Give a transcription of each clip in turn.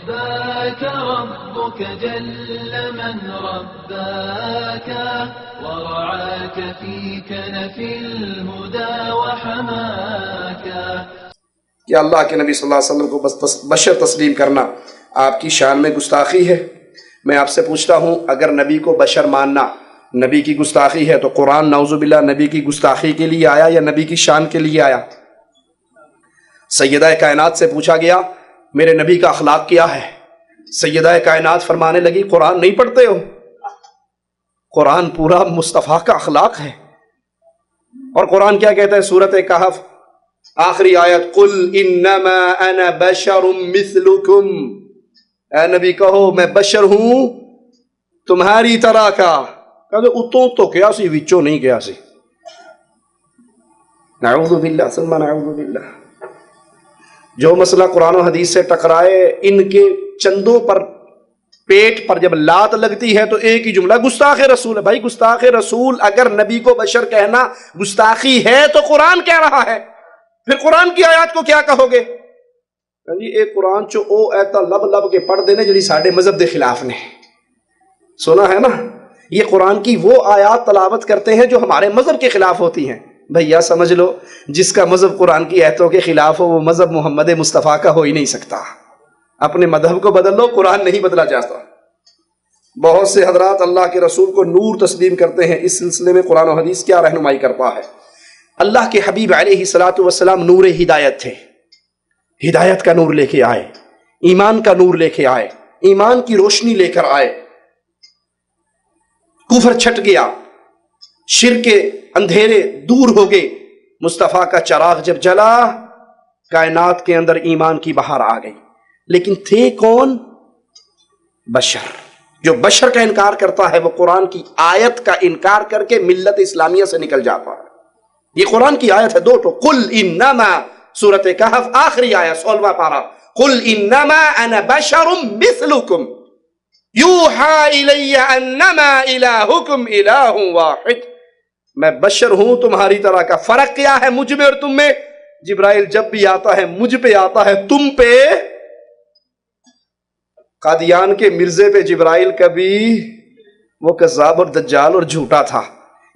رباك ربك جل من رباك ورعاك في كنف الهدى وحماك. کہ اللہ کے نبی صلی اللہ علیہ وسلم کو بس بشر تسلیم کرنا آپ کی شان میں گستاخی ہے. میں آپ سے پوچھتا ہوں اگر نبی کو بشر ماننا نبی کی گستاخی ہے تو قرآن نعوذ باللہ نبی کی گستاخی کے لیے آیا یا نبی کی شان کے لیے آیا؟ سیدہ کائنات سے پوچھا گیا میرے نبی کا اخلاق کیا ہے؟ سیدہ کائنات فرمانے لگی قرآن نہیں پڑھتے ہو؟ قرآن پورا مصطفیٰ کا اخلاق ہے. اور قرآن کیا کہتا ہے سورۃ کہف آخری آیت قل انما انا بشر مثلکم، اے نبی کہو میں بشر ہوں تمہاری طرح کا. کہتے اتوں تو کیا سی وچوں نہیں کیا سی. نعوذ باللہ ثم نعوذ باللہ. جو مسئلہ قرآن و حدیث سے ٹکرائے ان کے چندوں پر پیٹ پر جب لات لگتی ہے تو ایک ہی جملہ گستاخ رسول ہے. بھائی گستاخ رسول اگر نبی کو بشر کہنا گستاخی ہے تو قرآن کہہ رہا ہے، پھر قرآن کی آیات کو کیا کہو گے؟ جی ایک قرآن چو او ایتا لب لب کے پڑھ دینے جڑی ساڑھے مذہب دے خلاف نے. سنا ہے نا، یہ قرآن کی وہ آیات تلاوت کرتے ہیں جو ہمارے مذہب کے خلاف ہوتی ہیں. بھیا سمجھ لو جس کا مذہب قرآن کی آیتوں کے خلاف ہو وہ مذہب محمد مصطفیٰ کا ہو ہی نہیں سکتا. اپنے مذہب کو بدل لو، قرآن نہیں بدلا جاتا. بہت سے حضرات اللہ کے رسول کو نور تسلیم کرتے ہیں. اس سلسلے میں قرآن و حدیث کیا رہنمائی کرتا ہے؟ اللہ کے حبیب علیہ الصلوۃ والسلام نور ہدایت تھے، ہدایت کا نور لے کے آئے، ایمان کا نور لے کے آئے، ایمان کی روشنی لے کر آئے. کفر چھٹ گیا، شرک کے اندھیرے دور ہو گئے. مصطفیٰ کا چراغ جب جلا کائنات کے اندر ایمان کی بہار آ گئی. لیکن تھے کون؟ بشر. جو بشر کا انکار کرتا ہے وہ قرآن کی آیت کا انکار کر کے ملت اسلامیہ سے نکل جاتا ہے. یہ قرآن کی آیت ہے دو تو قل انما سورۃ کہف آخری آیت 16واں پارہ قل انما انا بشر مثلکم یوحی الی انما الہکم الہ واحد. میں بشر ہوں تمہاری طرح کا. فرق کیا ہے مجھ میں اور تم میں؟ جبرائیل جب بھی آتا ہے مجھ پہ آتا ہے، تم پہ. قادیان کے مرزے پہ جبرائیل کبھی وہ کذاب اور دجال اور جھوٹا تھا.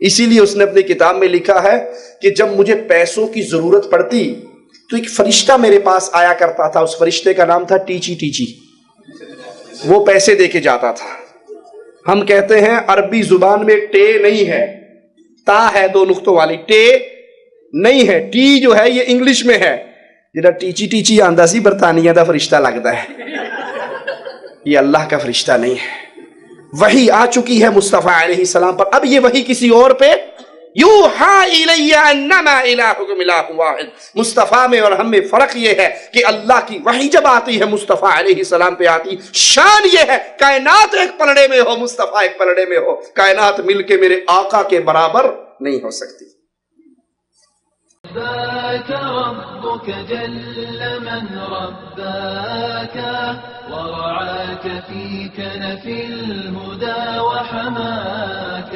اسی لیے اس نے اپنی کتاب میں لکھا ہے کہ جب مجھے پیسوں کی ضرورت پڑتی تو ایک فرشتہ میرے پاس آیا کرتا تھا. اس فرشتے کا نام تھا ٹیچی ٹیچی. وہ پیسے دے کے جاتا تھا. ہم کہتے ہیں عربی زبان میں ٹے نہیں ہے، تا ہے دو نقطوں والی، ٹے نہیں ہے. ٹی جو ہے یہ انگلش میں ہے. جہاں ٹیچی ٹیچی آندا سی برطانیہ دا فرشتہ لگتا ہے، یہ اللہ کا فرشتہ نہیں ہے. وحی آ چکی ہے مصطفیٰ علیہ السلام پر، اب یہ وحی کسی اور پہ یوحی الی انما الہکم الہ واحد. مصطفیٰ میں اور ہم میں فرق یہ ہے کہ اللہ کی وحی جب آتی ہے مصطفیٰ علیہ السلام پہ آتی. شان یہ ہے کائنات ایک پلڑے میں ہو، مصطفیٰ ایک پلڑے میں ہو، کائنات مل کے میرے آقا کے برابر نہیں ہو سکتی. رباك ربك جل من رباك ورعاك في كنف الهدى وحماك.